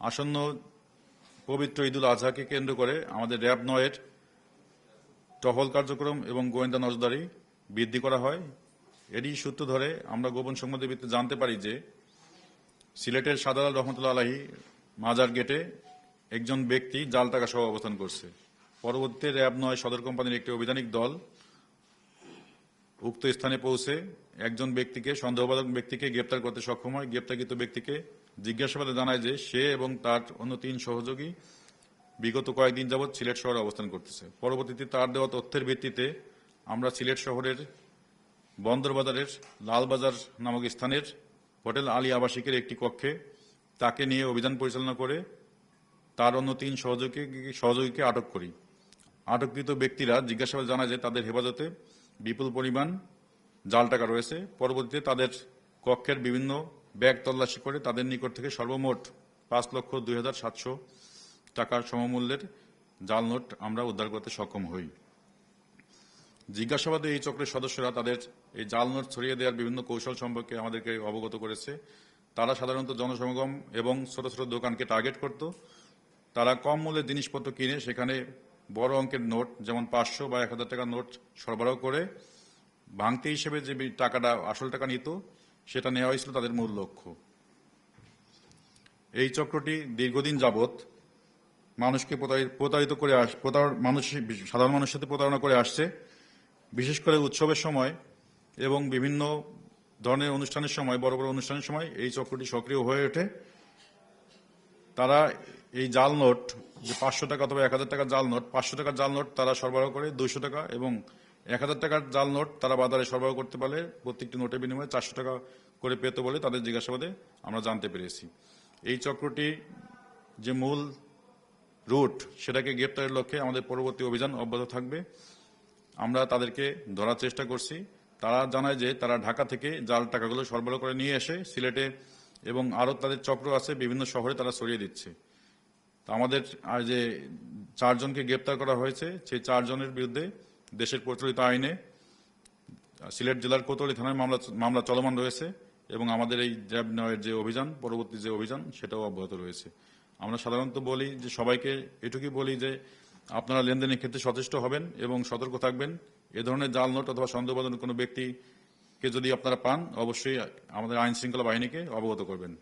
আসন্ন পবিত্র ঈদুল আজহাকে কেন্দ্র করে আমাদের র্যাব ৯-এর টহল কার্যক্রম এবং গোয়েন্দা নজরদারি বৃদ্ধি করা হয়। এরই সূত্র ধরে আমরা গোপন সংবাদের ভিত্তিতে জানতে পারি যে সিলেটের সাদালাল রহমতুল্লাহ আলাহি মাজার গেটে একজন ব্যক্তি জাল টাকা সহ অবস্থান করছে। পরবর্তীতে র্যাব ৯ সদর কোম্পানির একটি অভিযানিক দল উক্ত স্থানে পৌঁছে একজন ব্যক্তিকে সন্দেহবাদক ব্যক্তিকে গ্রেপ্তার করতে সক্ষম হয়। গ্রেপ্তারকৃত ব্যক্তিকে জিজ্ঞাসাবাদে জানায় যে সে এবং তার অন্য ৩ সহযোগী বিগত কয়েকদিন যাবৎ সিলেট শহরে অবস্থান করতেছে। পরবর্তীতে তার দেওয়া তথ্যের ভিত্তিতে আমরা সিলেট শহরের বন্দরবাজারের লালবাজার নামক স্থানের হোটেল আলী আবাসিকের একটি কক্ষে তাকে নিয়ে অভিযান পরিচালনা করে তার অন্য ৩ সহযোগীকে আটক করি। আটককৃত ব্যক্তিরা জিজ্ঞাসাবাদে জানায় যে তাদের হেফাজতে বিপুল পরিমাণ জাল টাকা রয়েছে। পরবর্তীতে তাদের কক্ষের বিভিন্ন ব্যাগ তল্লাশি করে তাদের নিকট থেকে সর্বমোট ৫,০২,৭০০ টাকার সমমূল্যের জাল নোট আমরা উদ্ধার করতে সক্ষম হই। জিজ্ঞাসাবাদে এই চক্রের সদস্যরা তাদের এই জাল নোট ছড়িয়ে দেওয়ার বিভিন্ন কৌশল সম্পর্কে আমাদেরকে অবগত করেছে। তারা সাধারণত জনসমাগম এবং ছোট ছোট দোকানকে টার্গেট করত। তারা কম মূল্যের জিনিসপত্র কিনে সেখানে বড় অঙ্কের নোট যেমন ৫০০ বা ১,০০০ টাকার নোট সরবরাহ করে ভাঙতি হিসেবে যে টাকাটা আসল টাকা নিত সেটা নেওয়া হয়েছিল তাদের মূল লক্ষ্য। এই চক্রটি দীর্ঘদিন যাবৎ মানুষকে প্রতারিত করে সাধারণ মানুষের সাথে প্রতারণা করে আসছে। বিশেষ করে উৎসবের সময় এবং বিভিন্ন ধরনের অনুষ্ঠানের সময়, বড় বড় অনুষ্ঠানের সময় এই চক্রটি সক্রিয় হয়ে ওঠে। তারা এই জাল নোট যে ৫০০ টাকা অথবা ১,০০০ টাকার জাল নোট, ৫০০ টাকার জাল নোট তারা সরবরাহ করে ২০০ টাকা এবং ১,০০০ টাকার জাল নোট তারা বাজারে সরবরাহ করতে পারলে প্রত্যেকটি নোটের বিনিময়ে ৪০০ টাকা করে পেত বলে তাদের জিজ্ঞাসাবাদে আমরা জানতে পেরেছি। এই চক্রটি যে মূল রুট সেটাকে গ্রেপ্তারের লক্ষ্যে আমাদের পরবর্তী অভিযান অব্যাহত থাকবে। আমরা তাদেরকে ধরার চেষ্টা করছি। তারা জানায় যে তারা ঢাকা থেকে জাল টাকাগুলো সরবরাহ করে নিয়ে এসে সিলেটে এবং আরও তাদের চক্র আছে বিভিন্ন শহরে তারা ছড়িয়ে দিচ্ছে। আমাদের আর যে ৪ জনকে গ্রেপ্তার করা হয়েছে সেই ৪ জনের বিরুদ্ধে দেশের প্রচলিত আইনে সিলেট জেলার কোতোয়ালি থানায় মামলা চলমান রয়েছে এবং আমাদের এই র্যাব ৯-এর যে অভিযান, পরবর্তী যে অভিযান সেটাও অব্যাহত রয়েছে। আমরা সাধারণত বলি যে সবাইকে এটুকুই বলি যে আপনারা লেনদেনের ক্ষেত্রে সচেষ্ট হবেন এবং সতর্ক থাকবেন। এ ধরনের জাল নোট অথবা সন্দেহভাজন কোনো ব্যক্তিকে যদি আপনারা পান অবশ্যই আমাদের আইন শৃঙ্খলা বাহিনীকে অবগত করবেন।